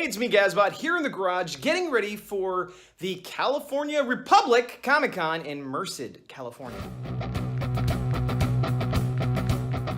it's me, Gazbot, here in the garage, getting ready for the California Republic Comic-Con in Merced, California.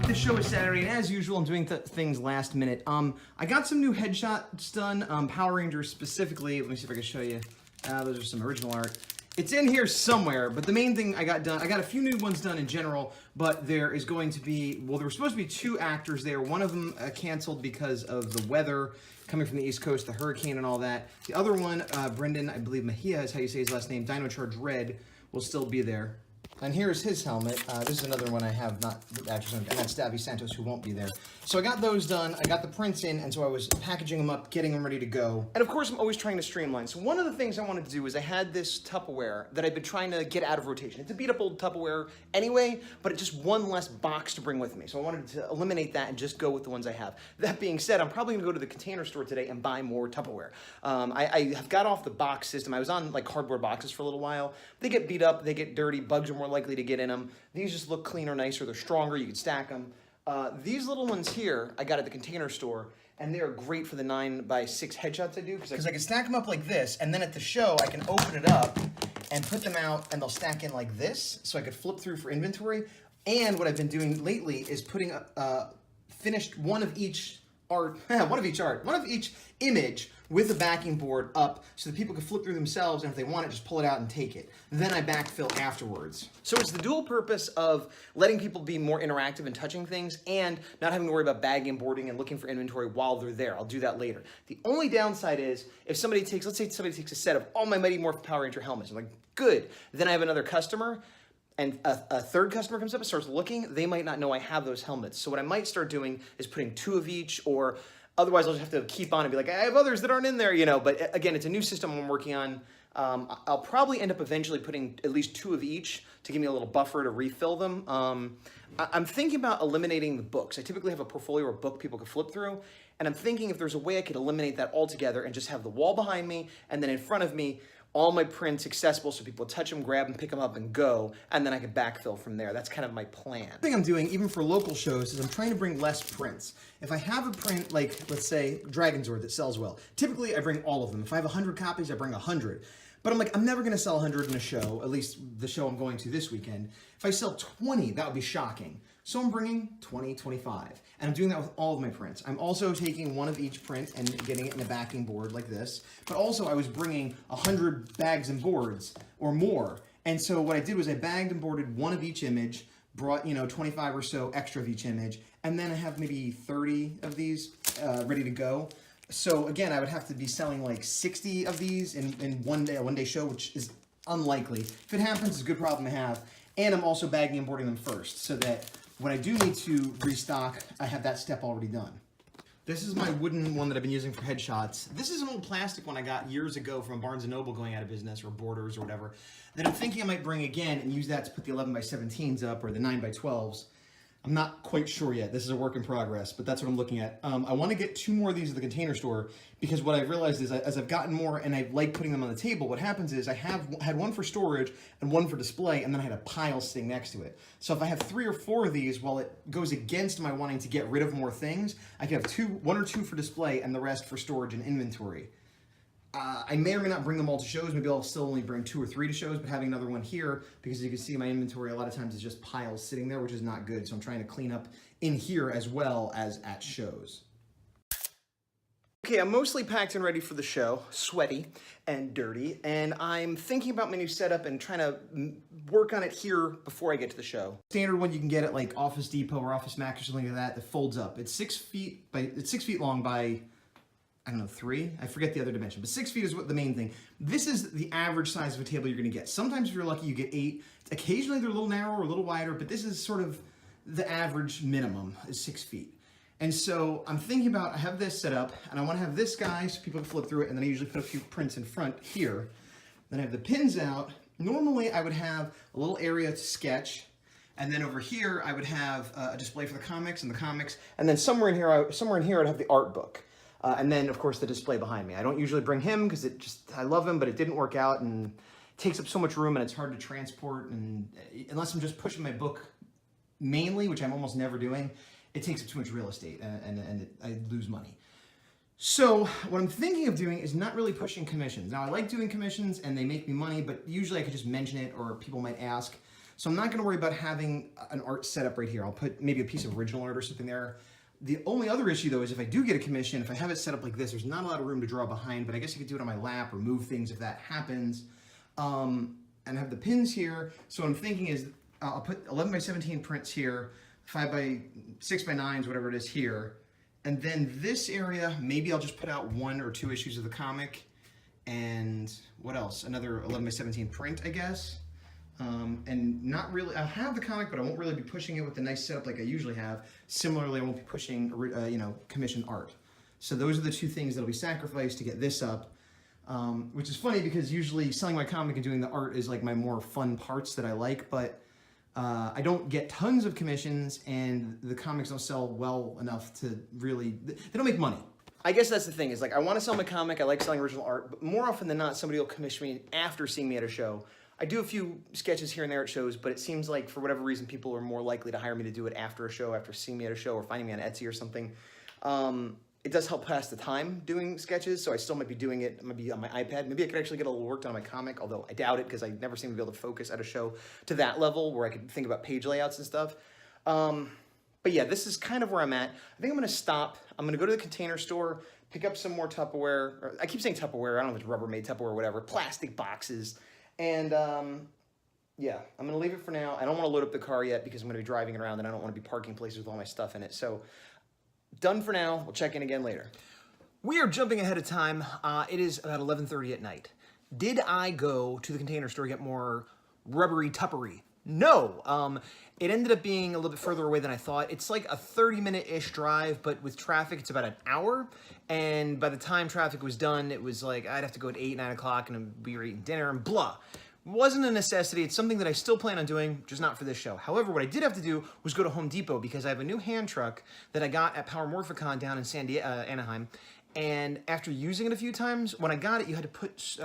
This show is Saturday, and as usual, I'm doing things last minute. I got some new headshots done, Power Rangers specifically. Let me see if I can show you. Those are some original art. It's in here somewhere, but the main thing I got done, I got a few new ones done in general, but there is going to be, well, there were supposed to be 2 actors there. One of them canceled because of the weather coming from the East Coast, the hurricane and all that. The other one, Brendan, I believe Mejia is how you say his last name, Dino Charge Red, will still be there. And here's his helmet. This is another one I have not actors on, and that's Davy Santos, who won't be there. So I got those done, I got the prints in, and so I was packaging them up, getting them ready to go. And of course, I'm always trying to streamline. So one of the things I wanted to do is I had this Tupperware that I've been trying to get out of rotation. It's a beat up old Tupperware anyway, but it's just one less box to bring with me. So I wanted to eliminate that and just go with the ones I have. That being said, I'm probably gonna go to the Container Store today and buy more Tupperware. I have got off the box system. I was on like cardboard boxes for a little while. They get beat up, they get dirty, bugs are more likely to get in them. These just look cleaner, nicer, they're stronger, you can stack them. These little ones here, I got at the Container Store, and they are great for the 9x6 headshots I do, because I can stack them up like this, and then at the show, I can open it up and put them out, and they'll stack in like this, so I could flip through for inventory. And what I've been doing lately is putting finished one of each image with a backing board up so that people can flip through themselves, and if they want it, just pull it out and take it. Then I backfill afterwards. So it's the dual purpose of letting people be more interactive and touching things and not having to worry about bagging and boarding and looking for inventory while they're there. I'll do that later. The only downside is if somebody takes, let's say somebody takes a set of all my Mighty Morphin Power Ranger helmets. I'm like, good. Then I have another customer, and a third customer comes up and starts looking, they might not know I have those helmets. So what I might start doing is putting 2 of each, or otherwise I'll just have to keep on and be like, I have others that aren't in there, you know. But again, it's a new system I'm working on. I'll probably end up eventually putting at least 2 of each to give me a little buffer to refill them. I'm thinking about eliminating the books. I typically have a portfolio or book people could flip through, and I'm thinking if there's a way I could eliminate that altogether and just have the wall behind me, and then in front of me, all my prints accessible so people touch them, grab them, pick them up, and go, and then I can backfill from there. That's kind of my plan. The thing I'm doing, even for local shows, is I'm trying to bring less prints. If I have a print, like, let's say, Dragon Zord that sells well, typically I bring all of them. If I have 100 copies, I bring 100. But I'm like, I'm never gonna sell 100 in a show, at least the show I'm going to this weekend. If I sell 20, that would be shocking. So I'm bringing 20, 25. And I'm doing that with all of my prints. I'm also taking one of each print and getting it in a backing board like this. But also I was bringing 100 bags and boards or more. And so what I did was I bagged and boarded one of each image, brought, 25 or so extra of each image, and then I have maybe 30 of these ready to go. So again, I would have to be selling like 60 of these in one day show, which is unlikely. If it happens, it's a good problem to have. And I'm also bagging and boarding them first, so that when I do need to restock, I have that step already done. This is my wooden one that I've been using for headshots. This is an old plastic one I got years ago from Barnes & Noble going out of business, or Borders or whatever, that I'm thinking I might bring again and use that to put the 11x17s up, or the 9x12s. I'm not quite sure yet. This is a work in progress, but that's what I'm looking at. I want to get 2 more of these at the Container Store, because what I've realized is as I've gotten more and I like putting them on the table, what happens is I had one for storage and one for display, and then I had a pile sitting next to it. So if I have 3 or 4 of these, while it goes against my wanting to get rid of more things, I can have 1 or 2 for display and the rest for storage and inventory. I may or may not bring them all to shows. Maybe I'll still only bring 2 or 3 to shows, but having another one here, because you can see my inventory a lot of times is just piles sitting there, which is not good. So I'm trying to clean up in here as well as at shows. Okay, I'm mostly packed and ready for the show, sweaty and dirty, and I'm thinking about my new setup and trying to work on it here before I get to the show. Standard one you can get at like Office Depot or Office Max or something like that folds up. It's 6 feet long by, I don't know, 3? I forget the other dimension, but 6 feet is what the main thing. This is the average size of a table you're gonna get. Sometimes if you're lucky, you get 8. Occasionally they're a little narrower or a little wider, but this is sort of the average minimum is 6 feet. And so I'm thinking about, I have this set up, and I wanna have this guy so people can flip through it, and then I usually put a few prints in front here. Then I have the pins out. Normally I would have a little area to sketch, and then over here I would have a display for the comics, and then somewhere in here I'd have the art book. And then, of course, the display behind me. I don't usually bring him because I love him, but it didn't work out, and it takes up so much room, and it's hard to transport, and unless I'm just pushing my book mainly, which I'm almost never doing, it takes up too much real estate, and I lose money. So what I'm thinking of doing is not really pushing commissions. Now I like doing commissions and they make me money, but usually I could just mention it or people might ask. So I'm not gonna worry about having an art set up right here. I'll put maybe a piece of original art or something there. The only other issue though is if I do get a commission, if I have it set up like this, there's not a lot of room to draw behind, but I guess you could do it on my lap or move things if that happens. And I have the pins here. So what I'm thinking is I'll put 11 by 17 prints here, 5 by 6 by 9s, whatever it is here. And then this area, maybe I'll just put out 1 or 2 issues of the comic. And what else? Another 11 by 17 print, I guess. And not really, I'll have the comic, but I won't really be pushing it with the nice setup like I usually have. Similarly, I won't be pushing, commissioned art. So those are the 2 things that'll be sacrificed to get this up. Which is funny because usually selling my comic and doing the art is like my more fun parts that I like, but I don't get tons of commissions and the comics don't sell well enough to really, they don't make money. I guess that's the thing, is like I want to sell my comic, I like selling original art, but more often than not somebody will commission me after seeing me at a show. I do a few sketches here and there at shows, but it seems like for whatever reason people are more likely to hire me to do it after a show, after seeing me at a show or finding me on Etsy or something. It does help pass the time doing sketches, so I still might be doing it maybe on my iPad. Maybe I could actually get a little work done on my comic, although I doubt it because I never seem to be able to focus at a show to that level where I could think about page layouts and stuff. But yeah, this is kind of where I'm at. I think I'm gonna stop. I'm gonna go to the Container Store, pick up some more Tupperware. Or I keep saying Tupperware, I don't know if it's Rubbermaid Tupperware or whatever, plastic boxes. And yeah, I'm gonna leave it for now. I don't wanna load up the car yet because I'm gonna be driving it around and I don't wanna be parking places with all my stuff in it. So done for now. We'll check in again later. We are jumping ahead of time. It is about 11:30 at night. Did I go to the Container Store to get more rubbery tuppery? No. It ended up being a little bit further away than I thought. It's like a 30-minute-ish drive, but with traffic, it's about an hour. And by the time traffic was done, it was like I'd have to go at 8, 9 o'clock, and we were eating dinner and blah. Wasn't a necessity. It's something that I still plan on doing, just not for this show. However, what I did have to do was go to Home Depot because I have a new hand truck that I got at Power Morphicon down in Anaheim. And after using it a few times, when I got it, you had to put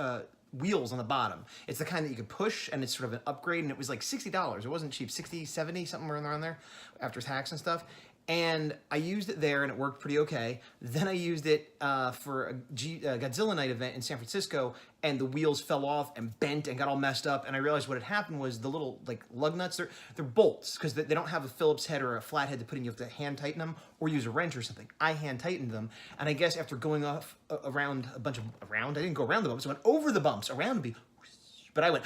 wheels on the bottom. It's the kind that you could push, and it's sort of an upgrade, and it was like $60. It wasn't cheap, 60, 70, something around there, after tax and stuff. And I used it there, and it worked pretty okay. Then I used it for a Godzilla Night event in San Francisco, and the wheels fell off and bent and got all messed up. And I realized what had happened was the little like lug nuts, they're bolts because they don't have a Phillips head or a flat head to put in. You have to hand tighten them or use a wrench or something. I hand tightened them, and I guess after going off around a bunch of I didn't go around the bumps. I went over the bumps. Around would be, but I went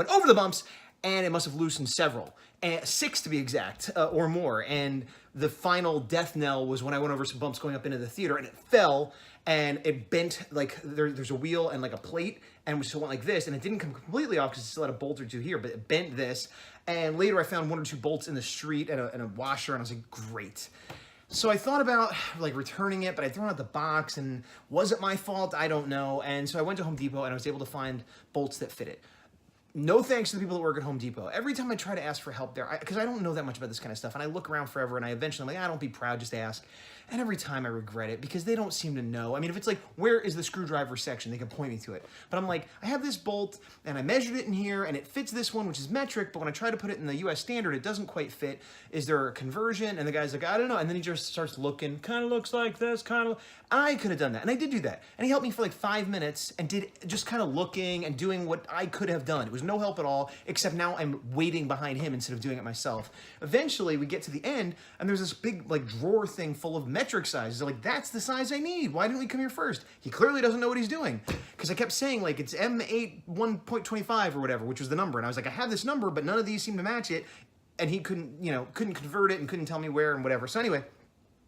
over the bumps. And it must have loosened several, 6 to be exact, or more. And the final death knell was when I went over some bumps going up into the theater, and it fell, and it bent, like, there's a wheel and like a plate, and it went like this, and it didn't come completely off because it still had a bolt or 2 here, but it bent this. And later I found 1 or 2 bolts in the street and a washer, and I was like, great. So I thought about like returning it, but I'd thrown out the box, and was it my fault? I don't know. And so I went to Home Depot, and I was able to find bolts that fit it. No thanks to the people that work at Home Depot. Every time I try to ask for help there, because I don't know that much about this kind of stuff, and I look around forever, and I eventually am like, don't be proud, just ask. And every time I regret it because they don't seem to know. I mean, if it's like, where is the screwdriver section? They can point me to it. But I'm like, I have this bolt, and I measured it in here, and it fits this one, which is metric, but when I try to put it in the US standard, it doesn't quite fit. Is there a conversion? And the guy's like, I don't know. And then he just starts looking, kind of looks like this, kind of. I could have done that, and I did do that. And he helped me for like 5 minutes and did just kind of looking and doing what I could have done. It was no help at all, except now I'm waiting behind him instead of doing it myself. Eventually, we get to the end, and there's this big like drawer thing full of metric sizes. They're like, that's the size I need. Why didn't we come here first? He clearly doesn't know what he's doing. Because I kept saying like, it's M8 1.25 or whatever, which was the number. And I was like, I have this number, but none of these seem to match it. And he couldn't convert it and couldn't tell me where and whatever. So anyway,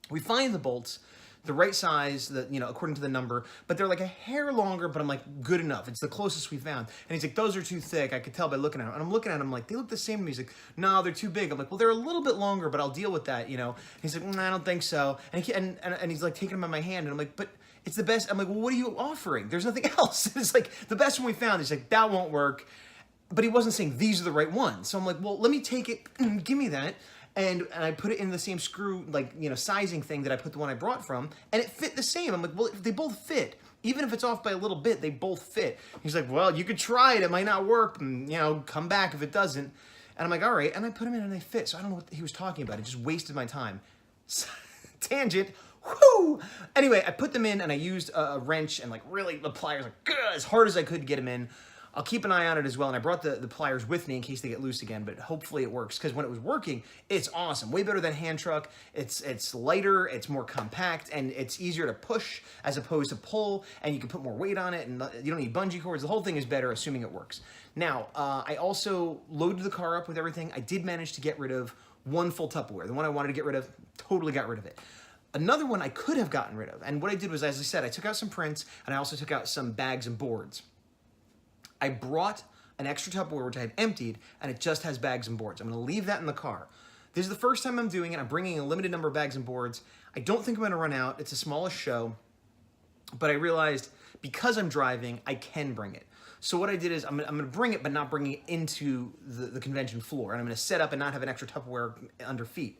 we find the bolts, the right size, according to the number, but they're like a hair longer, but I'm like, good enough. It's the closest we found. And he's like, those are too thick. I could tell by looking at them. And I'm looking at them like, they look the same to me. He's like, no, they're too big. I'm like, well, they're a little bit longer, but I'll deal with that, And he's like, I don't think so. And he's like taking them in my hand, and I'm like, but it's the best. I'm like, well, what are you offering? There's nothing else. It's like the best one we found. He's like, that won't work. But he wasn't saying these are the right ones. So I'm like, well, let me take it. Give me that. And I put it in the same screw, sizing thing that I put the one I brought from, and it fit the same. I'm like, well, they both fit. Even if it's off by a little bit, they both fit. He's like, well, you could try it. It might not work. And, come back if it doesn't. And I'm like, all right. And I put them in and they fit. So I don't know what he was talking about. It just wasted my time. Tangent. Whoo! Anyway, I put them in and I used a wrench and like really the pliers like as hard as I could to get them in. I'll keep an eye on it as well, and I brought the pliers with me in case they get loose again, but hopefully it works, because when it was working, it's awesome. Way better than hand truck. It's lighter, it's more compact, and it's easier to push as opposed to pull, and you can put more weight on it, and you don't need bungee cords. The whole thing is better, assuming it works. Now, I also loaded the car up with everything. I did manage to get rid of one full Tupperware. The one I wanted to get rid of, totally got rid of it. Another one I could have gotten rid of, and what I did was, as I said, I took out some prints, and I also took out some bags and boards. I brought an extra Tupperware, which I had emptied, and it just has bags and boards. I'm gonna leave that in the car. This is the first time I'm doing it. I'm bringing a limited number of bags and boards. I don't think I'm gonna run out. It's the smallest show, but I realized because I'm driving, I can bring it. So what I did is I'm gonna bring it, but not bring it into the convention floor. And I'm gonna set up and not have an extra Tupperware under feet.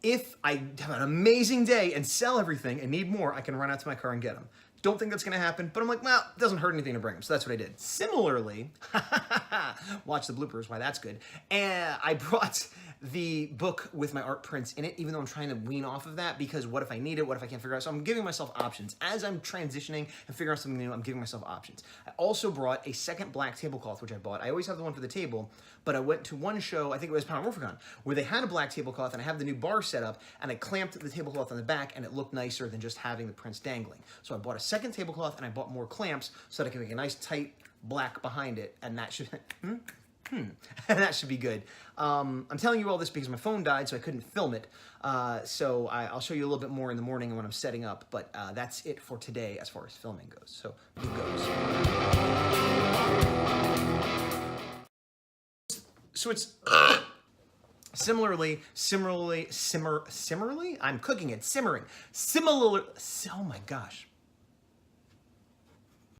If I have an amazing day and sell everything and need more, I can run out to my car and get them. Don't think that's gonna happen, but I'm like, well, it doesn't hurt anything to bring them, so that's what I did. Similarly, watch the bloopers, why that's good. And I brought the book with my art prints in it, even though I'm trying to wean off of that, because what if I need it, what if I can't figure it out? So I'm giving myself options. As I'm transitioning and figuring out something new, I'm giving myself options. I also brought a second black tablecloth, which I bought. I always have the one for the table, but I went to one show, I think it was Paramorphicon, where they had a black tablecloth, and I have the new bar set up, and I clamped the tablecloth on the back, and it looked nicer than just having the prints dangling. So I bought a second tablecloth, and I bought more clamps so that I can make a nice tight black behind it, and that should that should be good. I'm telling you all this because my phone died, so I couldn't film it. So I'll show you a little bit more in the morning when I'm setting up, but that's it for today as far as filming goes. So here goes. So it's similarly, I'm cooking it, simmering. Oh my gosh.